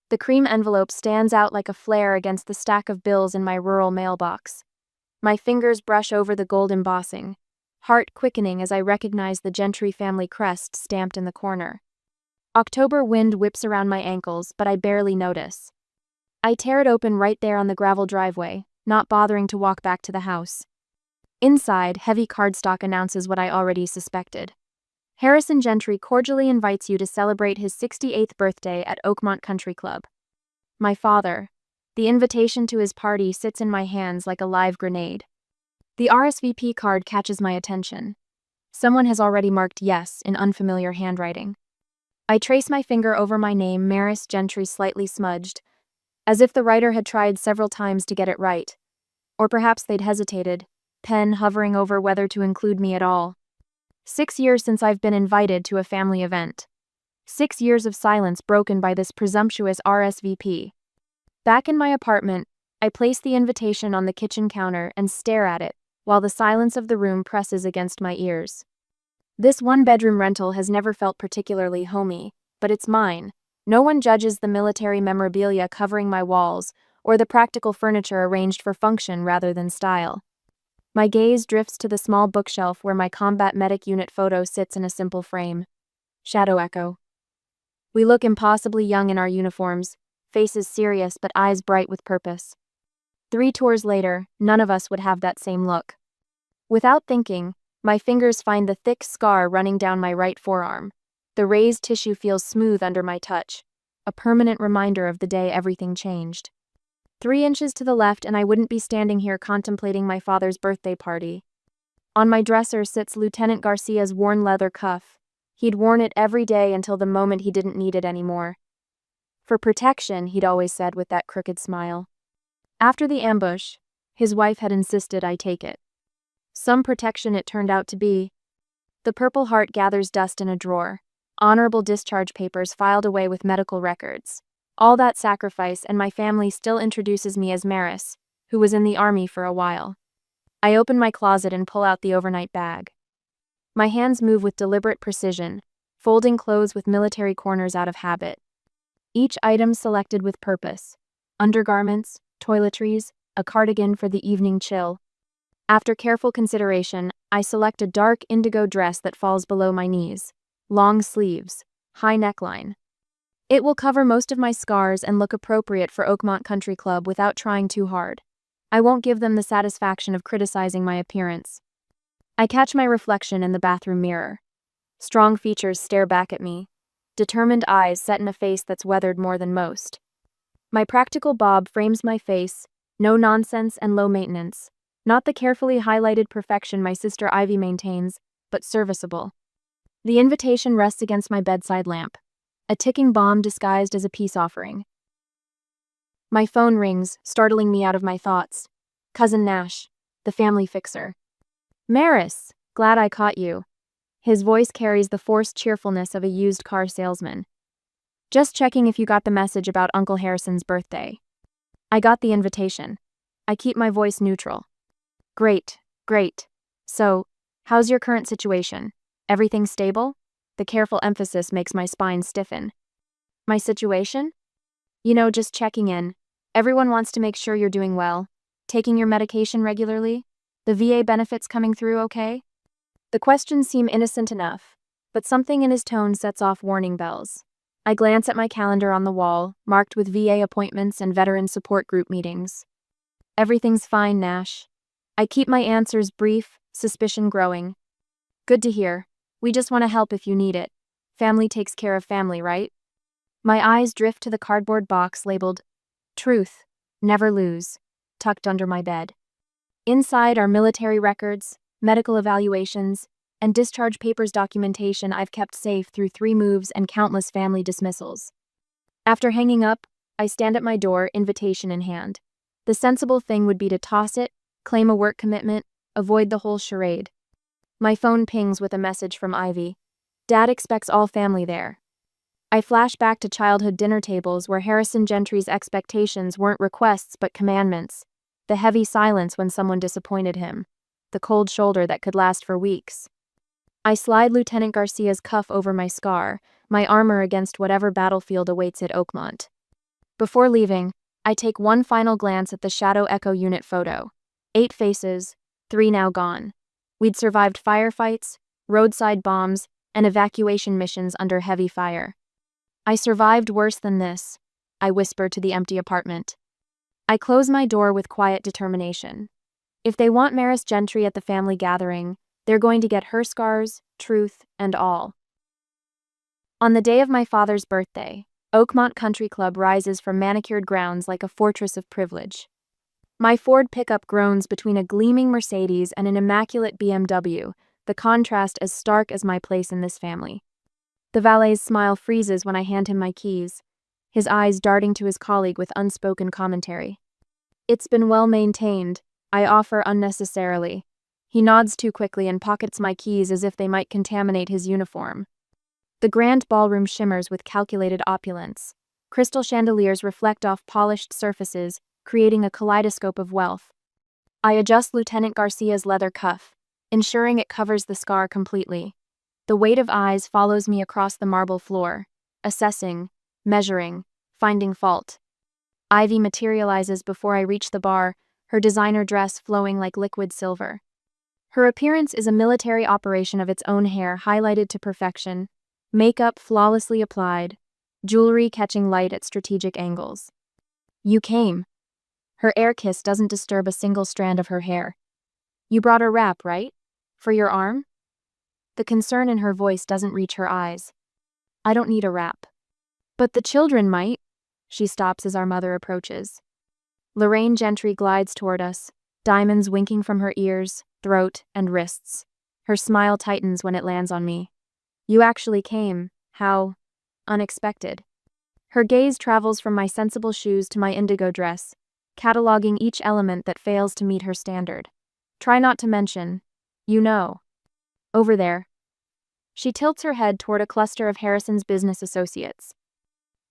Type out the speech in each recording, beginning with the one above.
The cream envelope stands out like a flare against the stack of bills in my rural mailbox. My fingers brush over the gold embossing, heart quickening as I recognize the Gentry family crest stamped in the corner. October wind whips around my ankles, but I barely notice. I tear it open right there on the gravel driveway, not bothering to walk back to the house. Inside, heavy cardstock announces what I already suspected. Harrison Gentry cordially invites you to celebrate his 68th birthday at Oakmont Country Club. My father. The invitation to his party sits in my hands like a live grenade. The RSVP card catches my attention. Someone has already marked yes in unfamiliar handwriting. I trace my finger over my name, Maris Gentry, slightly smudged, as if the writer had tried several times to get it right. Or perhaps they'd hesitated, pen hovering over whether to include me at all. 6 years since I've been invited to a family event. 6 years of silence broken by this presumptuous RSVP. Back in my apartment, I place the invitation on the kitchen counter and stare at it, while the silence of the room presses against my ears. This one-bedroom rental has never felt particularly homey, but it's mine. No one judges the military memorabilia covering my walls, or the practical furniture arranged for function rather than style. My gaze drifts to the small bookshelf where my combat medic unit photo sits in a simple frame. Shadow echo. We look impossibly young in our uniforms, faces serious but eyes bright with purpose. 3 tours later, none of us would have that same look. Without thinking, my fingers find the thick scar running down my right forearm. The raised tissue feels smooth under my touch, a permanent reminder of the day everything changed. 3 inches to the left and I wouldn't be standing here contemplating my father's birthday party. On my dresser sits Lieutenant Garcia's worn leather cuff. He'd worn it every day until the moment he didn't need it anymore. For protection, he'd always said with that crooked smile. After the ambush, his wife had insisted I take it. Some protection it turned out to be. The Purple Heart gathers dust in a drawer. Honorable discharge papers filed away with medical records. All that sacrifice and my family still introduces me as Maris, who was in the army for a while. I open my closet and pull out the overnight bag. My hands move with deliberate precision, folding clothes with military corners out of habit. Each item selected with purpose. Undergarments, toiletries, a cardigan for the evening chill. After careful consideration, I select a dark indigo dress that falls below my knees. Long sleeves, high neckline. It will cover most of my scars and look appropriate for Oakmont Country Club without trying too hard. I won't give them the satisfaction of criticizing my appearance. I catch my reflection in the bathroom mirror. Strong features stare back at me. Determined eyes set in a face that's weathered more than most. My practical bob frames my face, no nonsense and low maintenance. Not the carefully highlighted perfection my sister Ivy maintains, but serviceable. The invitation rests against my bedside lamp. A ticking bomb disguised as a peace offering. My phone rings, startling me out of my thoughts. Cousin Nash, the family fixer. Maris, glad I caught you. His voice carries the forced cheerfulness of a used car salesman. Just checking if you got the message about Uncle Harrison's birthday. I got the invitation. I keep my voice neutral. Great, great. So, how's your current situation? Everything stable? The careful emphasis makes my spine stiffen. My situation? Just checking in. Everyone wants to make sure you're doing well. Taking your medication regularly? The VA benefits coming through okay? The questions seem innocent enough, but something in his tone sets off warning bells. I glance at my calendar on the wall, marked with VA appointments and veteran support group meetings. Everything's fine, Nash. I keep my answers brief, suspicion growing. Good to hear. We just want to help if you need it. Family takes care of family, right? My eyes drift to the cardboard box labeled, Truth, Never Lose, tucked under my bed. Inside are military records, medical evaluations, and discharge papers documentation I've kept safe through 3 moves and countless family dismissals. After hanging up, I stand at my door, invitation in hand. The sensible thing would be to toss it, claim a work commitment, avoid the whole charade. My phone pings with a message from Ivy. Dad expects all family there. I flash back to childhood dinner tables where Harrison Gentry's expectations weren't requests but commandments. The heavy silence when someone disappointed him. The cold shoulder that could last for weeks. I slide Lieutenant Garcia's cuff over my scar, my armor against whatever battlefield awaits at Oakmont. Before leaving, I take one final glance at the Shadow Echo unit photo. 8 faces, 3 now gone. We'd survived firefights, roadside bombs, and evacuation missions under heavy fire. I survived worse than this, I whisper to the empty apartment. I close my door with quiet determination. If they want Maris Gentry at the family gathering, they're going to get her scars, truth, and all. On the day of my father's birthday, Oakmont Country Club rises from manicured grounds like a fortress of privilege. My Ford pickup groans between a gleaming Mercedes and an immaculate BMW, the contrast as stark as my place in this family. The valet's smile freezes when I hand him my keys, his eyes darting to his colleague with unspoken commentary. It's been well maintained, I offer unnecessarily. He nods too quickly and pockets my keys as if they might contaminate his uniform. The grand ballroom shimmers with calculated opulence. Crystal chandeliers reflect off polished surfaces, creating a kaleidoscope of wealth. I adjust Lieutenant Garcia's leather cuff, ensuring it covers the scar completely. The weight of eyes follows me across the marble floor, assessing, measuring, finding fault. Ivy materializes before I reach the bar, her designer dress flowing like liquid silver. Her appearance is a military operation of its own, hair highlighted to perfection, makeup flawlessly applied, jewelry catching light at strategic angles. You came. Her air kiss doesn't disturb a single strand of her hair. You brought a wrap, right? For your arm? The concern in her voice doesn't reach her eyes. I don't need a wrap. But the children might. She stops as our mother approaches. Lorraine Gentry glides toward us, diamonds winking from her ears, throat, and wrists. Her smile tightens when it lands on me. You actually came. How unexpected. Her gaze travels from my sensible shoes to my indigo dress, cataloging each element that fails to meet her standard. Try not to mention, you know. Over there. She tilts her head toward a cluster of Harrison's business associates.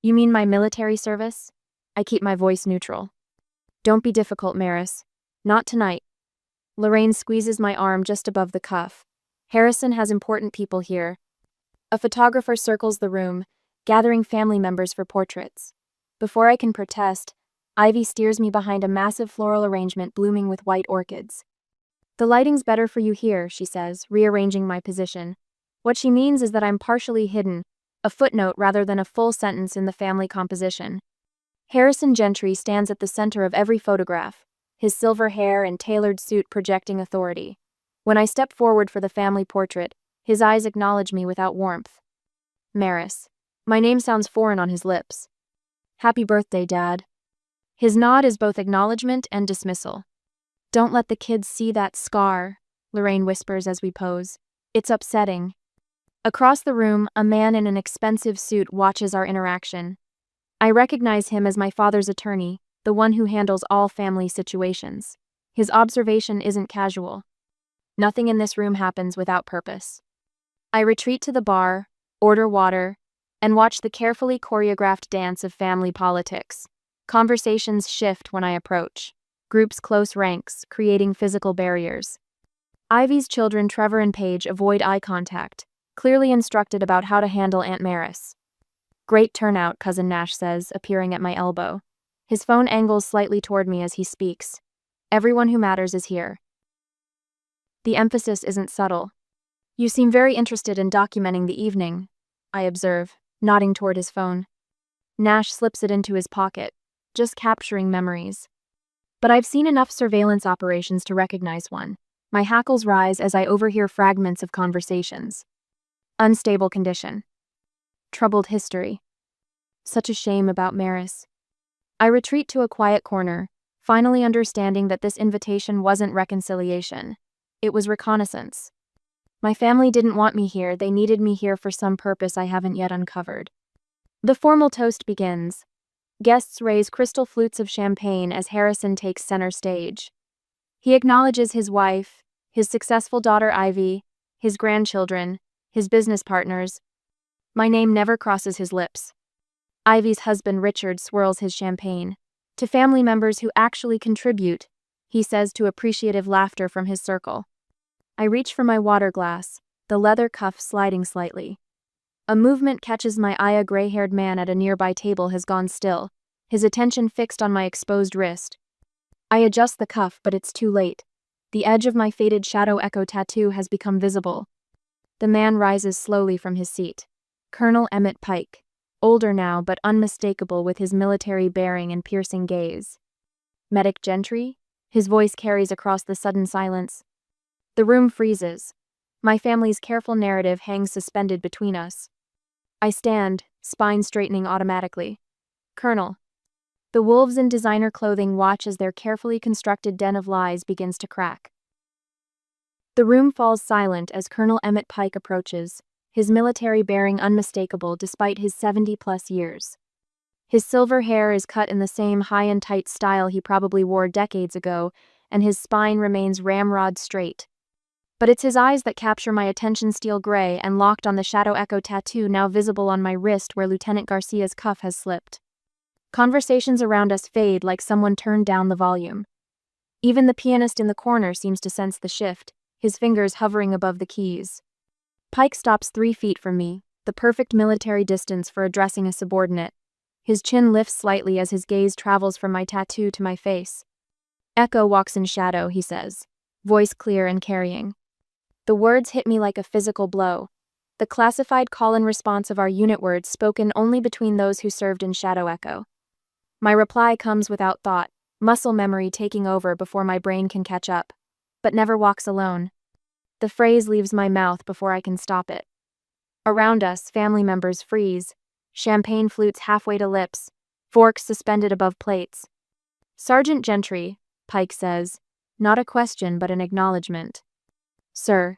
You mean my military service? I keep my voice neutral. Don't be difficult, Maris. Not tonight. Lorraine squeezes my arm just above the cuff. Harrison has important people here. A photographer circles the room, gathering family members for portraits. Before I can protest, Ivy steers me behind a massive floral arrangement blooming with white orchids. The lighting's better for you here, she says, rearranging my position. What she means is that I'm partially hidden, a footnote rather than a full sentence in the family composition. Harrison Gentry stands at the center of every photograph, his silver hair and tailored suit projecting authority. When I step forward for the family portrait, his eyes acknowledge me without warmth. Maris. My name sounds foreign on his lips. Happy birthday, Dad. His nod is both acknowledgement and dismissal. Don't let the kids see that scar, Lorraine whispers as we pose. It's upsetting. Across the room, a man in an expensive suit watches our interaction. I recognize him as my father's attorney, the one who handles all family situations. His observation isn't casual. Nothing in this room happens without purpose. I retreat to the bar, order water, and watch the carefully choreographed dance of family politics. Conversations shift when I approach. Groups close ranks, creating physical barriers. Ivy's children, Trevor and Paige, avoid eye contact, clearly instructed about how to handle Aunt Maris. Great turnout, Cousin Nash says, appearing at my elbow. His phone angles slightly toward me as he speaks. Everyone who matters is here. The emphasis isn't subtle. You seem very interested in documenting the evening, I observe, nodding toward his phone. Nash slips it into his pocket, just capturing memories. But I've seen enough surveillance operations to recognize one. My hackles rise as I overhear fragments of conversations. Unstable condition. Troubled history. Such a shame about Maris. I retreat to a quiet corner, finally understanding that this invitation wasn't reconciliation. It was reconnaissance. My family didn't want me here, they needed me here for some purpose I haven't yet uncovered. The formal toast begins. Guests raise crystal flutes of champagne as Harrison takes center stage. He acknowledges his wife, his successful daughter Ivy, his grandchildren, his business partners. My name never crosses his lips. Ivy's husband Richard swirls his champagne. To family members who actually contribute, he says to appreciative laughter from his circle. I reach for my water glass, the leather cuff sliding slightly. A movement catches my eye. A gray-haired man at a nearby table has gone still, his attention fixed on my exposed wrist. I adjust the cuff, but it's too late. The edge of my faded shadow echo tattoo has become visible. The man rises slowly from his seat. Colonel Emmett Pike. Older now, but unmistakable with his military bearing and piercing gaze. Medic Gentry? His voice carries across the sudden silence. The room freezes. My family's careful narrative hangs suspended between us. I stand, spine straightening automatically. Colonel. The wolves in designer clothing watch as their carefully constructed den of lies begins to crack. The room falls silent as Colonel Emmett Pike approaches, his military bearing unmistakable despite his 70-plus years. His silver hair is cut in the same high and tight style he probably wore decades ago, and his spine remains ramrod straight. But it's his eyes that capture my attention, steel gray and locked on the shadow echo tattoo now visible on my wrist where Lieutenant Garcia's cuff has slipped. Conversations around us fade like someone turned down the volume. Even the pianist in the corner seems to sense the shift, his fingers hovering above the keys. Pike stops 3 feet from me, the perfect military distance for addressing a subordinate. His chin lifts slightly as his gaze travels from my tattoo to my face. Echo walks in shadow, he says, voice clear and carrying. The words hit me like a physical blow. The classified call-in response of our unit words spoken only between those who served in Shadow Echo. My reply comes without thought, muscle memory taking over before my brain can catch up, but never walks alone. The phrase leaves my mouth before I can stop it. Around us, family members freeze, champagne flutes halfway to lips, forks suspended above plates. Sergeant Gentry, Pike says, not a question but an acknowledgement. Sir.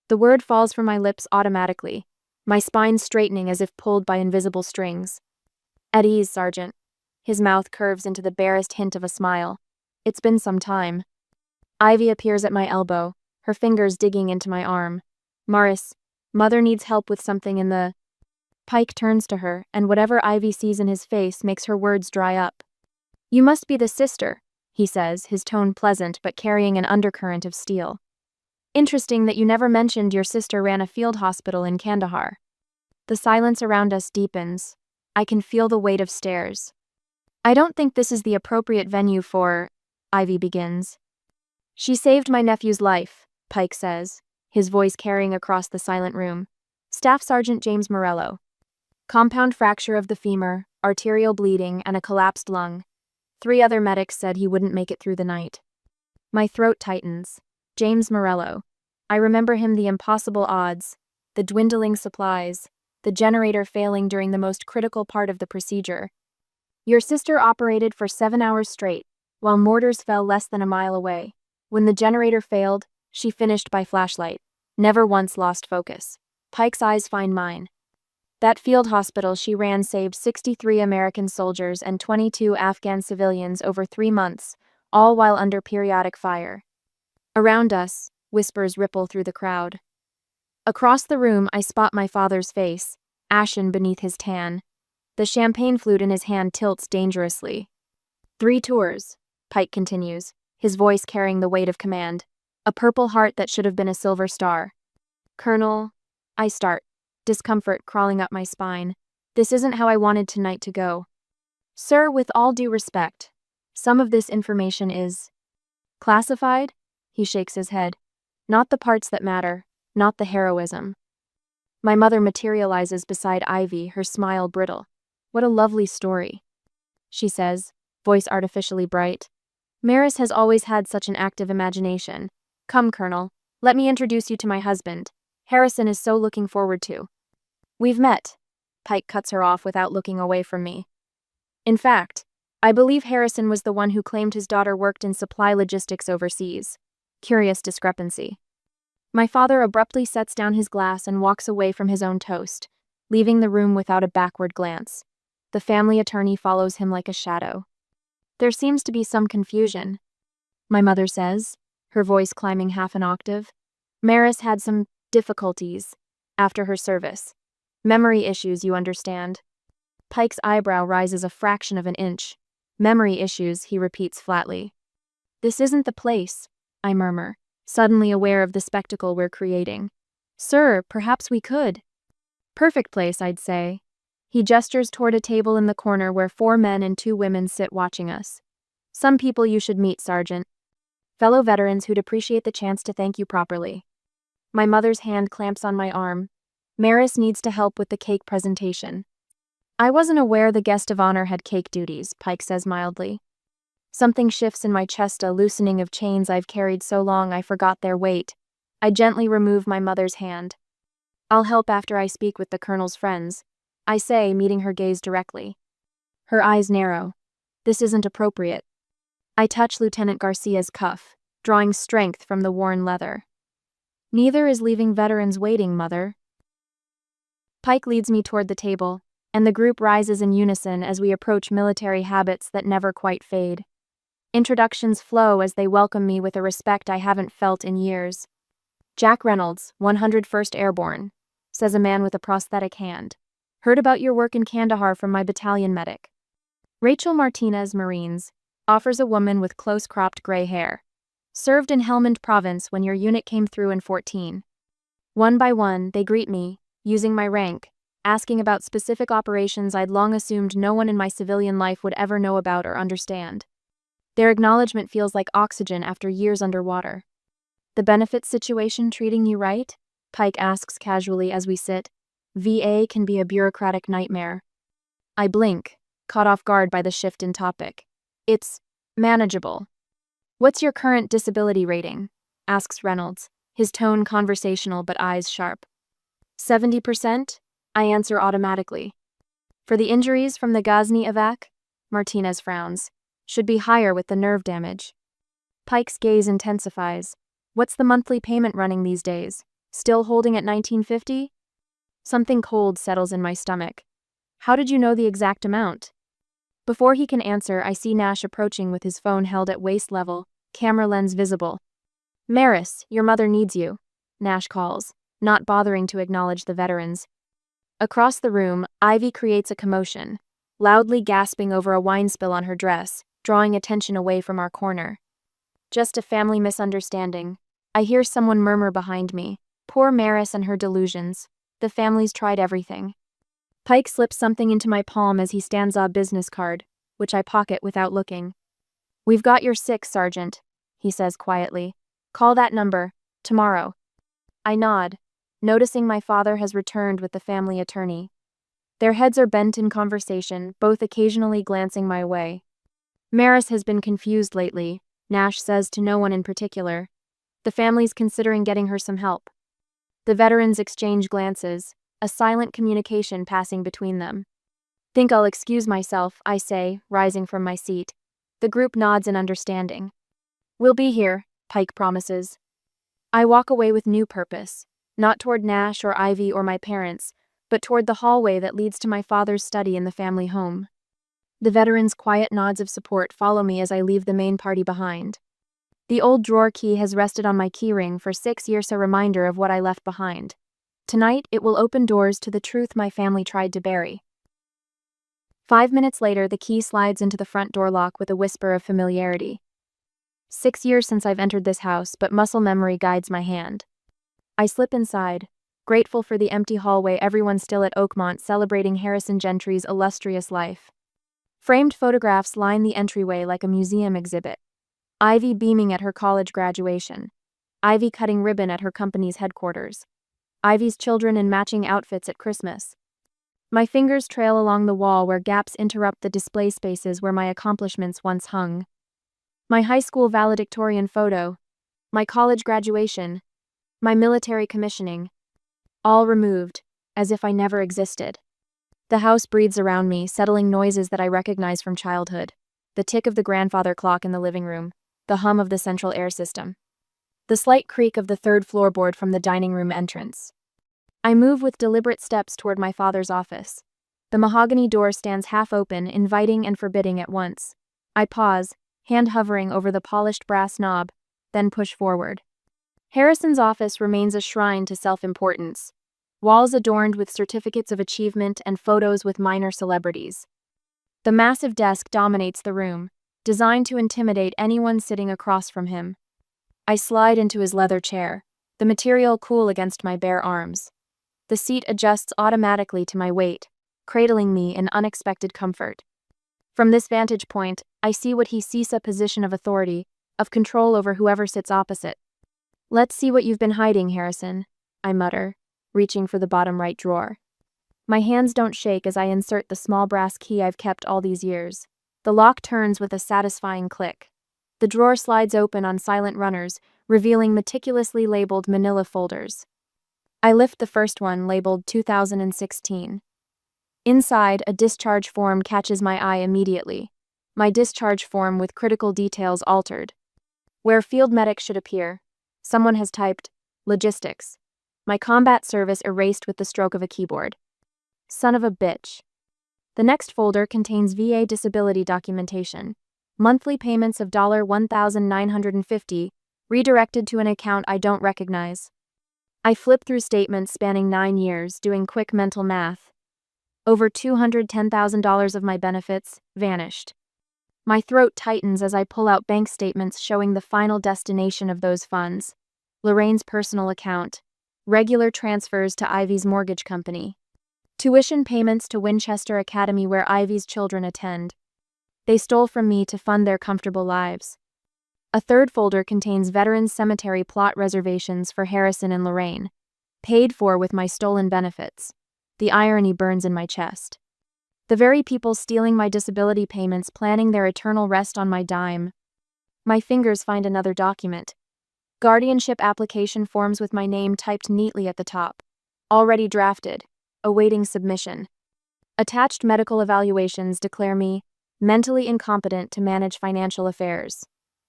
The word falls from my lips automatically, my spine straightening as if pulled by invisible strings. At ease, Sergeant. His mouth curves into the barest hint of a smile. It's been some time. Ivy appears at my elbow, her fingers digging into my arm. Morris, Mother needs help with something in the... Pike turns to her, and whatever Ivy sees in his face makes her words dry up. You must be the sister, he says, his tone pleasant but carrying an undercurrent of steel. Interesting that you never mentioned your sister ran a field hospital in Kandahar. The silence around us deepens. I can feel the weight of stares. I don't think this is the appropriate venue for... Ivy begins. She saved my nephew's life, Pike says, his voice carrying across the silent room. Staff Sergeant James Morello. Compound fracture of the femur, arterial bleeding, and a collapsed lung. 3 other medics said he wouldn't make it through the night. My throat tightens. James Morello. I remember him, the impossible odds, the dwindling supplies, the generator failing during the most critical part of the procedure. Your sister operated for 7 hours straight, while mortars fell less than a mile away. When the generator failed, she finished by flashlight. Never once lost focus. Pike's eyes find mine. That field hospital she ran saved 63 American soldiers and 22 Afghan civilians over 3 months, all while under periodic fire. Around us, whispers ripple through the crowd. Across the room, I spot my father's face, ashen beneath his tan. The champagne flute in his hand tilts dangerously. 3 tours, Pike continues, his voice carrying the weight of command. A purple heart that should have been a silver star. Colonel, I start, discomfort crawling up my spine. This isn't how I wanted tonight to go. Sir, with all due respect, some of this information is... classified? He shakes his head. Not the parts that matter, not the heroism. My mother materializes beside Ivy, her smile brittle. What a lovely story, she says, voice artificially bright. Maris has always had such an active imagination. Come, Colonel, let me introduce you to my husband. Harrison is so looking forward to. We've met. Pike cuts her off without looking away from me. In fact, I believe Harrison was the one who claimed his daughter worked in supply logistics overseas. Curious discrepancy. My father abruptly sets down his glass and walks away from his own toast, leaving the room without a backward glance. The family attorney follows him like a shadow. There seems to be some confusion, my mother says, her voice climbing half an octave. Maris had some difficulties after her service. Memory issues, you understand. Pike's eyebrow rises a fraction of an inch. Memory issues, he repeats flatly. This isn't the place, I murmur, suddenly aware of the spectacle we're creating. Sir, perhaps we could. Perfect place, I'd say. He gestures toward a table in the corner where 4 men and 2 women sit watching us. Some people you should meet, Sergeant. Fellow veterans who'd appreciate the chance to thank you properly. My mother's hand clamps on my arm. Maris needs to help with the cake presentation. I wasn't aware the guest of honor had cake duties, Pike says mildly. Something shifts in my chest, a loosening of chains I've carried so long I forgot their weight. I gently remove my mother's hand. I'll help after I speak with the colonel's friends, I say, meeting her gaze directly. Her eyes narrow. This isn't appropriate. I touch Lieutenant Garcia's cuff, drawing strength from the worn leather. Neither is leaving veterans waiting, Mother. Pike leads me toward the table, and the group rises in unison as we approach military habits that never quite fade. Introductions flow as they welcome me with a respect I haven't felt in years. Jack Reynolds, 101st Airborne, says a man with a prosthetic hand. Heard about your work in Kandahar from my battalion medic. Rachel Martinez, Marines, offers a woman with close-cropped gray hair. Served in Helmand Province when your unit came through in 14. One by one, they greet me, using my rank, asking about specific operations I'd long assumed no one in my civilian life would ever know about or understand. Their acknowledgement feels like oxygen after years underwater. The benefits situation treating you right? Pike asks casually as we sit. VA can be a bureaucratic nightmare. I blink, caught off guard by the shift in topic. It's manageable. What's your current disability rating? Asks Reynolds, his tone conversational but eyes sharp. 70%? I answer automatically. For the injuries from the Ghazni evac? Martinez frowns. Should be higher with the nerve damage. Pike's gaze intensifies. What's the monthly payment running these days? Still holding at $19.50? Something cold settles in my stomach. How did you know the exact amount? Before he can answer, I see Nash approaching with his phone held at waist level, camera lens visible. Maris, your mother needs you, Nash calls, not bothering to acknowledge the veterans. Across the room, Ivy creates a commotion, loudly gasping over a wine spill on her dress, drawing attention away from our corner. Just a family misunderstanding. I hear someone murmur behind me. Poor Maris and her delusions. The family's tried everything. Pike slips something into my palm as he stands a business card, which I pocket without looking. We've got your 6, Sergeant, he says quietly. Call that number, tomorrow. I nod, noticing my father has returned with the family attorney. Their heads are bent in conversation, both occasionally glancing my way. Maris has been confused lately, Nash says to no one in particular. The family's considering getting her some help. The veterans exchange glances, a silent communication passing between them. Think I'll excuse myself, I say, rising from my seat. The group nods in understanding. We'll be here, Pike promises. I walk away with new purpose, not toward Nash or Ivy or my parents, but toward the hallway that leads to my father's study in the family home. The veterans' quiet nods of support follow me as I leave the main party behind. The old drawer key has rested on my keyring for 6 years, a reminder of what I left behind. Tonight, it will open doors to the truth my family tried to bury. 5 minutes later, the key slides into the front door lock with a whisper of familiarity. 6 years since I've entered this house, but muscle memory guides my hand. I slip inside, grateful for the empty hallway, everyone still at Oakmont celebrating Harrison Gentry's illustrious life. Framed photographs line the entryway like a museum exhibit. Ivy beaming at her college graduation. Ivy cutting ribbon at her company's headquarters. Ivy's children in matching outfits at Christmas. My fingers trail along the wall where gaps interrupt the display spaces where my accomplishments once hung. My high school valedictorian photo. My college graduation. My military commissioning. All removed, as if I never existed. The house breathes around me, settling noises that I recognize from childhood. The tick of the grandfather clock in the living room. The hum of the central air system. The slight creak of the third floorboard from the dining room entrance. I move with deliberate steps toward my father's office. The mahogany door stands half open, inviting and forbidding at once. I pause, hand hovering over the polished brass knob, then push forward. Harrison's office remains a shrine to self-importance. Walls adorned with certificates of achievement and photos with minor celebrities. The massive desk dominates the room, designed to intimidate anyone sitting across from him. I slide into his leather chair, the material cool against my bare arms. The seat adjusts automatically to my weight, cradling me in unexpected comfort. From this vantage point, I see what he sees: a position of authority, of control over whoever sits opposite. "Let's see what you've been hiding, Harrison," I mutter, reaching for the bottom right drawer. My hands don't shake as I insert the small brass key I've kept all these years. The lock turns with a satisfying click. The drawer slides open on silent runners, revealing meticulously labeled manila folders. I lift the first one, labeled 2016. Inside, a discharge form catches my eye immediately. My discharge form with critical details altered. Where field medic should appear, someone has typed logistics. My combat service erased with the stroke of a keyboard. Son of a bitch. The next folder contains VA disability documentation. Monthly payments of $1,950, redirected to an account I don't recognize. I flip through statements spanning 9 years, doing quick mental math. Over $210,000 of my benefits vanished. My throat tightens as I pull out bank statements showing the final destination of those funds. Lorraine's personal account. Regular transfers to Ivy's mortgage company. Tuition payments to Winchester Academy where Ivy's children attend. They stole from me to fund their comfortable lives. A third folder contains Veterans Cemetery plot reservations for Harrison and Lorraine, paid for with my stolen benefits. The irony burns in my chest. The very people stealing my disability payments, planning their eternal rest on my dime. My fingers find another document. Guardianship application forms with my name typed neatly at the top. Already drafted. Awaiting submission. Attached medical evaluations declare me mentally incompetent to manage financial affairs.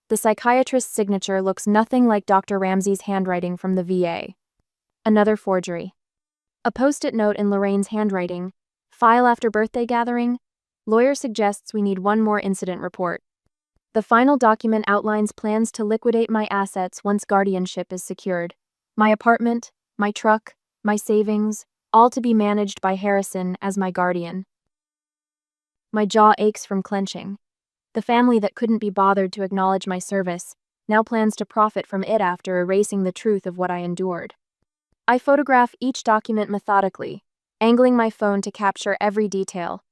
The psychiatrist's signature looks nothing like Dr. Ramsey's handwriting from the VA. Another forgery. A post-it note in Lorraine's handwriting. File after birthday gathering. Lawyer suggests we need one more incident report. The final document outlines plans to liquidate my assets once guardianship is secured. My apartment, my truck, my savings, all to be managed by Harrison as my guardian. My jaw aches from clenching. The family that couldn't be bothered to acknowledge my service now plans to profit from it after erasing the truth of what I endured. I photograph each document methodically, angling my phone to capture every detail.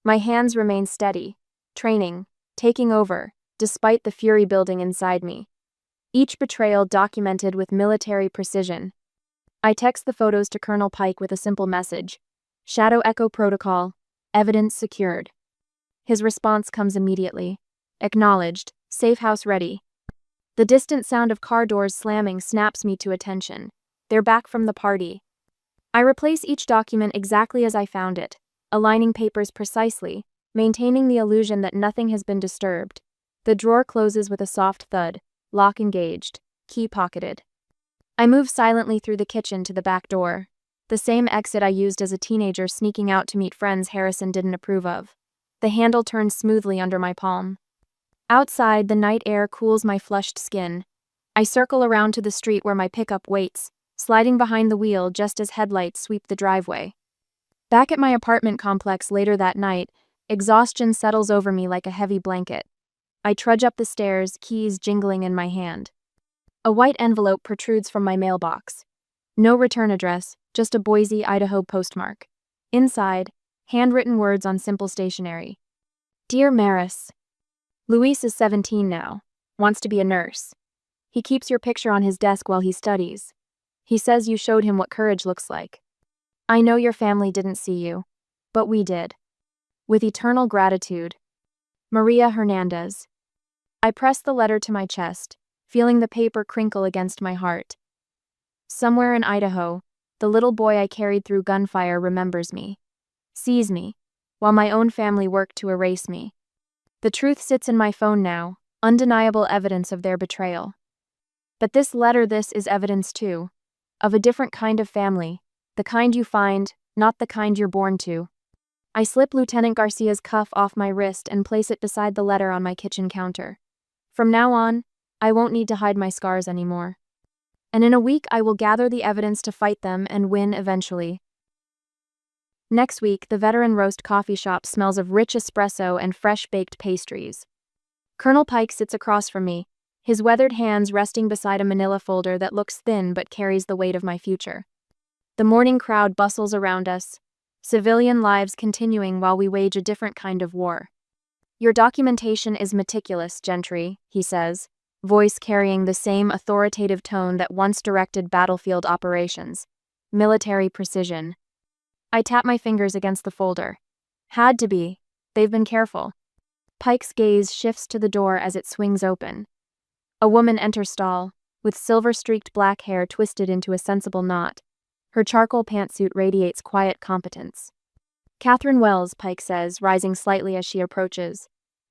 My hands remain steady, training, taking over, despite the fury building inside me. Each betrayal documented with military precision. I text the photos to Colonel Pike with a simple message. Shadow Echo Protocol, evidence secured. His response comes immediately. Acknowledged, safe house ready. The distant sound of car doors slamming snaps me to attention. They're back from the party. I replace each document exactly as I found it, aligning papers precisely, maintaining the illusion that nothing has been disturbed. The drawer closes with a soft thud, lock engaged, key pocketed. I move silently through the kitchen to the back door, the same exit I used as a teenager sneaking out to meet friends Harrison didn't approve of. The handle turns smoothly under my palm. Outside, the night air cools my flushed skin. I circle around to the street where my pickup waits, sliding behind the wheel just as headlights sweep the driveway. Back at my apartment complex later that night, exhaustion settles over me like a heavy blanket. I trudge up the stairs, keys jingling in my hand. A white envelope protrudes from my mailbox. No return address, just a Boise, Idaho postmark. Inside, handwritten words on simple stationery. Dear Maris, Luis is 17 now, wants to be a nurse. He keeps your picture on his desk while he studies. He says you showed him what courage looks like. I know your family didn't see you, but we did. With eternal gratitude. Maria Hernandez. I press the letter to my chest, feeling the paper crinkle against my heart. Somewhere in Idaho, the little boy I carried through gunfire remembers me, sees me, while my own family worked to erase me. The truth sits in my phone now, undeniable evidence of their betrayal. But this is evidence too, of a different kind of family, the kind you find, not the kind you're born to. I slip Lieutenant Garcia's cuff off my wrist and place it beside the letter on my kitchen counter. From now on, I won't need to hide my scars anymore. And in a week I will gather the evidence to fight them and win eventually. Next week, the Veteran Roast coffee shop smells of rich espresso and fresh-baked pastries. Colonel Pike sits across from me, his weathered hands resting beside a manila folder that looks thin but carries the weight of my future. The morning crowd bustles around us, Civilian lives continuing while we wage a different kind of war. Your documentation is meticulous, Gentry, he says, voice carrying the same authoritative tone that once directed battlefield operations. Military precision. I tap my fingers against the folder. Had to be. They've been careful. Pike's gaze shifts to the door as it swings open. A woman enters stall, with silver-streaked black hair twisted into a sensible knot. Her charcoal pantsuit radiates quiet competence. Catherine Wells, Pike says, rising slightly as she approaches.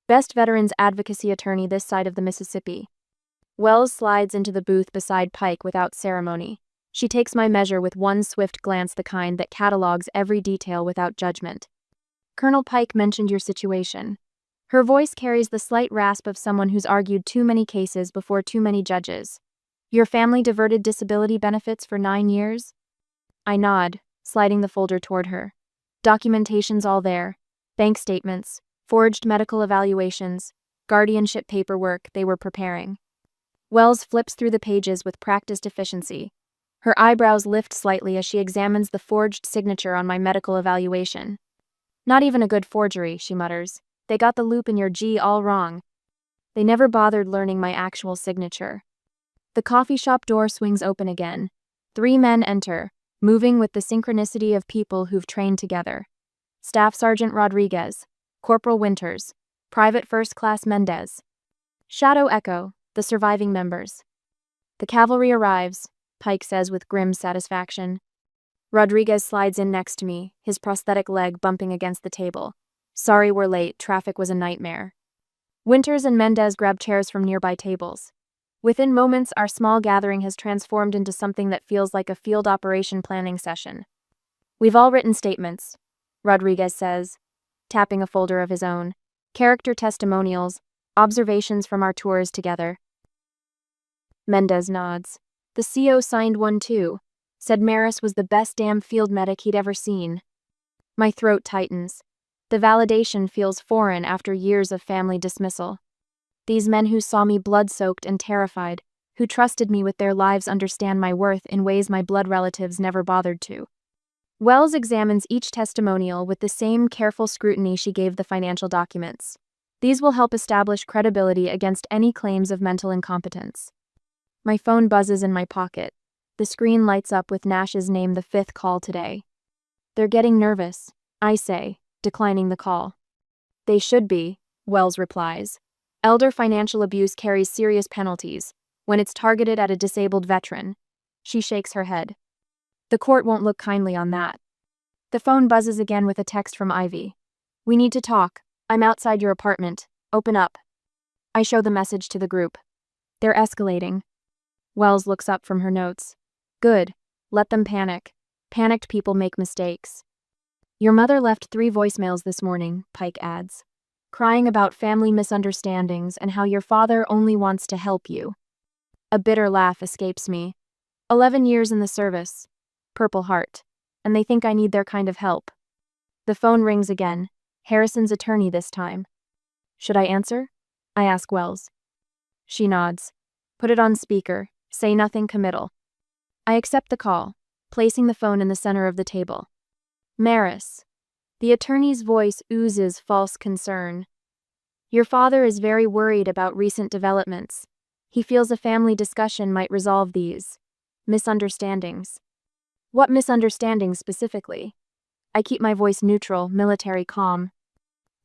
Best veterans advocacy attorney this side of the Mississippi. Wells slides into the booth beside Pike without ceremony. She takes my measure with one swift glance, the kind that catalogs every detail without judgment. Colonel Pike mentioned your situation. Her voice carries the slight rasp of someone who's argued too many cases before too many judges. Your family diverted disability benefits for 9 years? I nod, sliding the folder toward her. Documentation's all there. Bank statements, forged medical evaluations, guardianship paperwork they were preparing. Wells flips through the pages with practiced efficiency. Her eyebrows lift slightly as she examines the forged signature on my medical evaluation. Not even a good forgery, she mutters. They got the loop in your G all wrong. They never bothered learning my actual signature. The coffee shop door swings open again. 3 men enter, moving with the synchronicity of people who've trained together. Staff Sergeant Rodriguez, Corporal Winters, Private First Class Mendez. Shadow echo, the surviving members. The cavalry arrives, Pike says with grim satisfaction. Rodriguez slides in next to me, his prosthetic leg bumping against the table. Sorry we're late, traffic was a nightmare. Winters and Mendez grab chairs from nearby tables. Within moments, our small gathering has transformed into something that feels like a field operation planning session. We've all written statements, Rodriguez says, tapping a folder of his own. Character testimonials, observations from our tours together. Mendez nods. The CO signed one too. Said Maris was the best damn field medic he'd ever seen. My throat tightens. The validation feels foreign after years of family dismissal. These men who saw me blood-soaked and terrified, who trusted me with their lives, understand my worth in ways my blood relatives never bothered to. Wells examines each testimonial with the same careful scrutiny she gave the financial documents. These will help establish credibility against any claims of mental incompetence. My phone buzzes in my pocket. The screen lights up with Nash's name, the 5th call today. They're getting nervous, I say, declining the call. They should be, Wells replies. Elder financial abuse carries serious penalties when it's targeted at a disabled veteran. She shakes her head. The court won't look kindly on that. The phone buzzes again with a text from Ivy. We need to talk. I'm outside your apartment. Open up. I show the message to the group. They're escalating. Wells looks up from her notes. Good. Let them panic. Panicked people make mistakes. Your mother left 3 voicemails this morning, Pike adds. Crying about family misunderstandings and how your father only wants to help you. A bitter laugh escapes me. 11 years in the service. Purple Heart. And they think I need their kind of help. The phone rings again. Harrison's attorney this time. Should I answer? I ask Wells. She nods. Put it on speaker. Say nothing committal. I accept the call, placing the phone in the center of the table. Maris. The attorney's voice oozes false concern. Your father is very worried about recent developments. He feels a family discussion might resolve these misunderstandings. What misunderstandings specifically? I keep my voice neutral, military calm.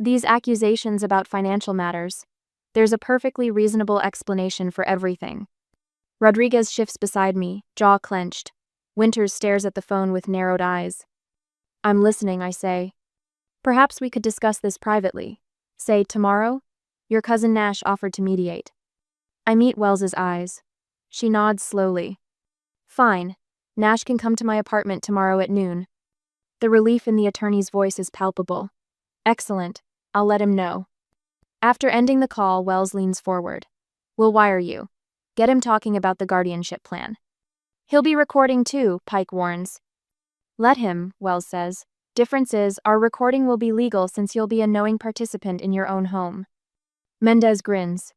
These accusations about financial matters. There's a perfectly reasonable explanation for everything. Rodriguez shifts beside me, jaw clenched. Winters stares at the phone with narrowed eyes. I'm listening, I say. Perhaps we could discuss this privately. Say, tomorrow? Your cousin Nash offered to mediate. I meet Wells's eyes. She nods slowly. Fine. Nash can come to my apartment tomorrow at noon. The relief in the attorney's voice is palpable. Excellent. I'll let him know. After ending the call, Wells leans forward. We'll wire you. Get him talking about the guardianship plan. He'll be recording too, Pike warns. Let him, Wells says. Difference is, our recording will be legal since you'll be a knowing participant in your own home. Mendez grins.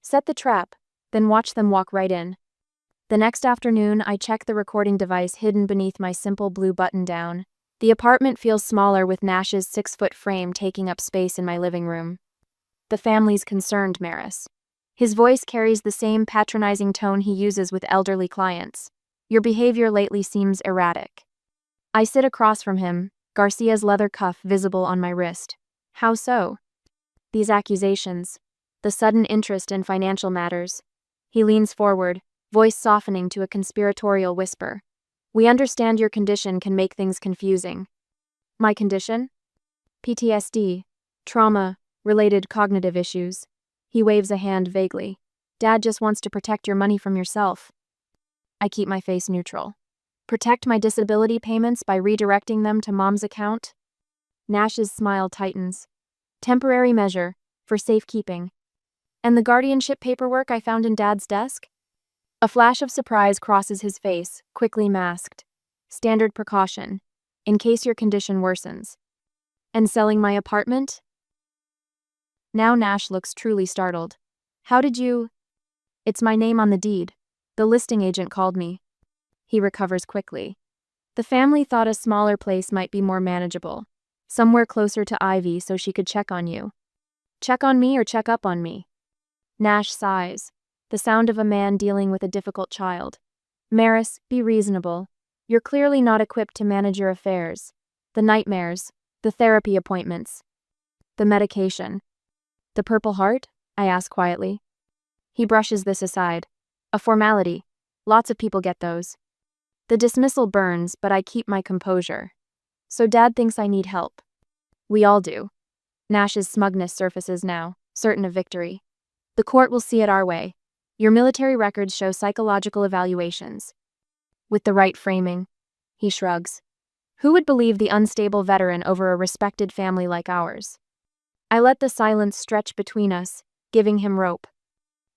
Set the trap, then watch them walk right in. The next afternoon, I check the recording device hidden beneath my simple blue button-down. The apartment feels smaller with Nash's 6-foot frame taking up space in my living room. The family's concerned, Maris. His voice carries the same patronizing tone he uses with elderly clients. Your behavior lately seems erratic. I sit across from him, Garcia's leather cuff visible on my wrist. How so? These accusations. The sudden interest in financial matters. He leans forward, voice softening to a conspiratorial whisper. We understand your condition can make things confusing. My condition? PTSD, trauma-related cognitive issues. He waves a hand vaguely. Dad just wants to protect your money from yourself. I keep my face neutral. Protect my disability payments by redirecting them to Mom's account? Nash's smile tightens. Temporary measure, for safekeeping. And the guardianship paperwork I found in Dad's desk? A flash of surprise crosses his face, quickly masked. Standard precaution, in case your condition worsens. And selling my apartment? Now Nash looks truly startled. How did you? It's my name on the deed. The listing agent called me. He recovers quickly. The family thought a smaller place might be more manageable. Somewhere closer to Ivy so she could check on you. Check on me or check up on me? Nash sighs. The sound of a man dealing with a difficult child. Maris, be reasonable. You're clearly not equipped to manage your affairs. The nightmares, the therapy appointments, the medication. The Purple Heart? I ask quietly. He brushes this aside. A formality. Lots of people get those. The dismissal burns, but I keep my composure. So Dad thinks I need help. We all do. Nash's smugness surfaces now, certain of victory. The court will see it our way. Your military records show psychological evaluations. With the right framing, he shrugs. Who would believe the unstable veteran over a respected family like ours? I let the silence stretch between us, giving him rope.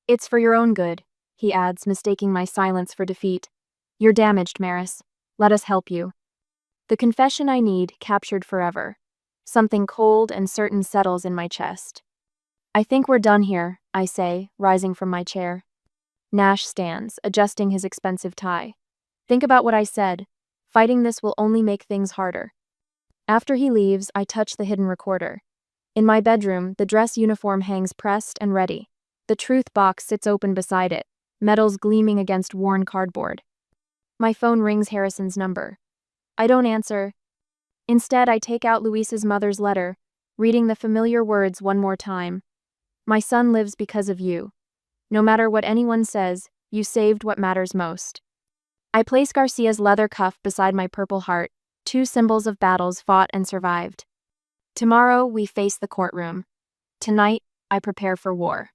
It's for your own good, he adds, mistaking my silence for defeat. You're damaged, Maris. Let us help you. The confession I need, captured forever. Something cold and certain settles in my chest. I think we're done here, I say, rising from my chair. Nash stands, adjusting his expensive tie. Think about what I said. Fighting this will only make things harder. After he leaves, I touch the hidden recorder. In my bedroom, the dress uniform hangs pressed and ready. The truth box sits open beside it, metals gleaming against worn cardboard. My phone rings Harrison's number. I don't answer. Instead, I take out Luis's mother's letter, reading the familiar words one more time. My son lives because of you. No matter what anyone says, you saved what matters most. I place Garcia's leather cuff beside my Purple Heart, two symbols of battles fought and survived. Tomorrow, we face the courtroom. Tonight, I prepare for war.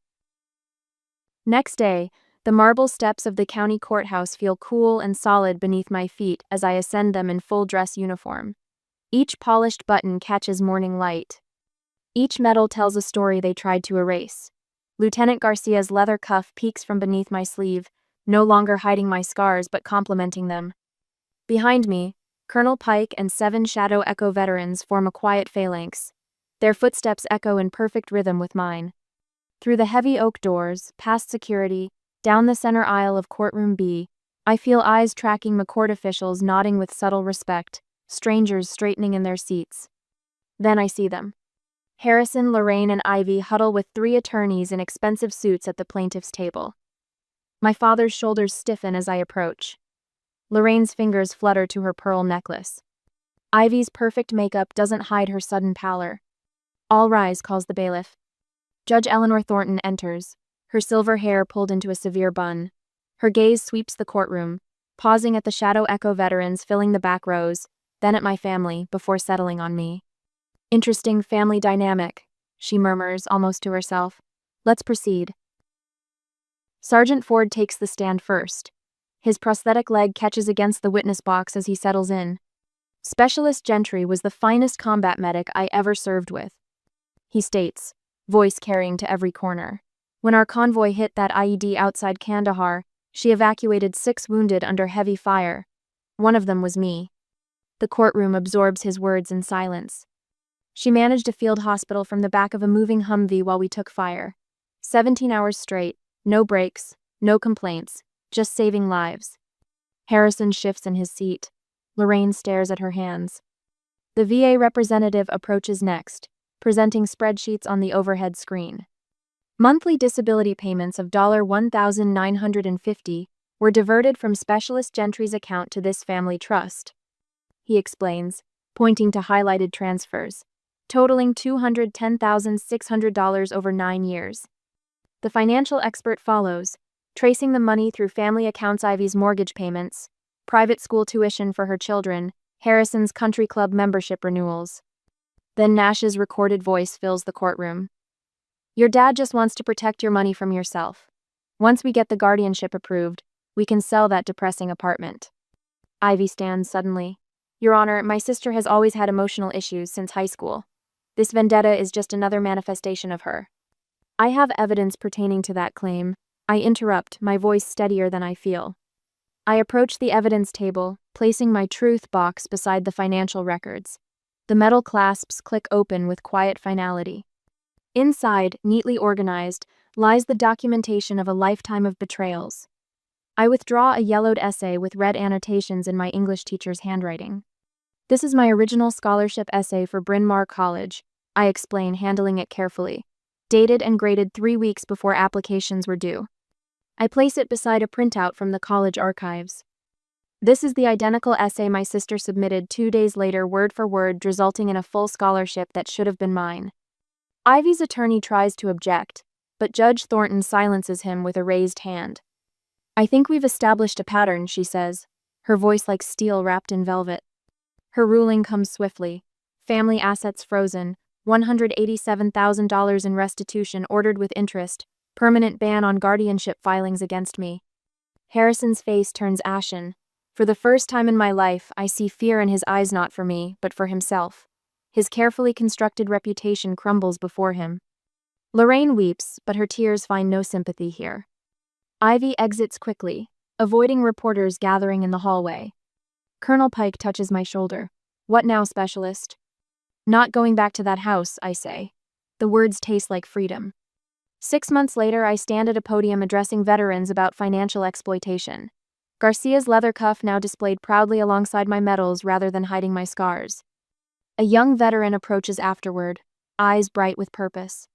Next day, the marble steps of the county courthouse feel cool and solid beneath my feet as I ascend them in full dress uniform. Each polished button catches morning light. Each medal tells a story they tried to erase. Lieutenant Garcia's leather cuff peeks from beneath my sleeve, no longer hiding my scars but complementing them. Behind me, Colonel Pike and 7 Shadow Echo veterans form a quiet phalanx. Their footsteps echo in perfect rhythm with mine. Through the heavy oak doors, past security, down the center aisle of courtroom B, I feel eyes tracking McCourt officials nodding with subtle respect, strangers straightening in their seats. Then I see them. Harrison, Lorraine, and Ivy huddle with 3 attorneys in expensive suits at the plaintiff's table. My father's shoulders stiffen as I approach. Lorraine's fingers flutter to her pearl necklace. Ivy's perfect makeup doesn't hide her sudden pallor. All rise, calls the bailiff. Judge Eleanor Thornton enters, her silver hair pulled into a severe bun. Her gaze sweeps the courtroom, pausing at the Shadow Echo veterans filling the back rows, then at my family, before settling on me. Interesting family dynamic, she murmurs, almost to herself. Let's proceed. Sergeant Ford takes the stand first. His prosthetic leg catches against the witness box as he settles in. Specialist Gentry was the finest combat medic I ever served with, he states, voice carrying to every corner. When our convoy hit that IED outside Kandahar, she evacuated 6 wounded under heavy fire. One of them was me. The courtroom absorbs his words in silence. She managed a field hospital from the back of a moving Humvee while we took fire. 17 hours straight, no breaks, no complaints, just saving lives. Harrison shifts in his seat. Lorraine stares at her hands. The VA representative approaches next, presenting spreadsheets on the overhead screen. Monthly disability payments of $1,950 were diverted from Specialist Gentry's account to this family trust. He explains, pointing to highlighted transfers, totaling $210,600 over 9 years. The financial expert follows, tracing the money through family accounts: Ivy's mortgage payments, private school tuition for her children, Harrison's country club membership renewals. Then Nash's recorded voice fills the courtroom. Your dad just wants to protect your money from yourself. Once we get the guardianship approved, we can sell that depressing apartment. Ivy stands suddenly. Your Honor, my sister has always had emotional issues since high school. This vendetta is just another manifestation of her. I have evidence pertaining to that claim. I interrupt, my voice steadier than I feel. I approach the evidence table, placing my truth box beside the financial records. The metal clasps click open with quiet finality. Inside, neatly organized, lies the documentation of a lifetime of betrayals. I withdraw a yellowed essay with red annotations in my English teacher's handwriting. This is my original scholarship essay for Bryn Mawr College, I explain, handling it carefully. Dated and graded 3 weeks before applications were due. I place it beside a printout from the college archives. This is the identical essay my sister submitted 2 days later, word for word, resulting in a full scholarship that should have been mine. Ivy's attorney tries to object, but Judge Thornton silences him with a raised hand. I think we've established a pattern, she says, her voice like steel wrapped in velvet. Her ruling comes swiftly. Family assets frozen, $187,000 in restitution ordered with interest, permanent ban on guardianship filings against me. Harrison's face turns ashen. For the first time in my life, I see fear in his eyes, not for me, but for himself. His carefully constructed reputation crumbles before him. Lorraine weeps, but her tears find no sympathy here. Ivy exits quickly, avoiding reporters gathering in the hallway. Colonel Pike touches my shoulder. What now, Specialist? Not going back to that house, I say. The words taste like freedom. 6 months later, I stand at a podium addressing veterans about financial exploitation. Garcia's leather cuff now displayed proudly alongside my medals rather than hiding my scars. A young veteran approaches afterward, eyes bright with purpose.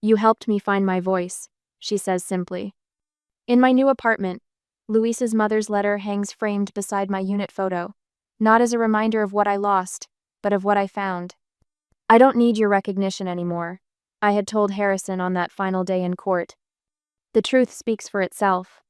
You helped me find my voice, she says simply. In my new apartment, Luisa's mother's letter hangs framed beside my unit photo, not as a reminder of what I lost, but of what I found. I don't need your recognition anymore, I had told Harrison on that final day in court. The truth speaks for itself.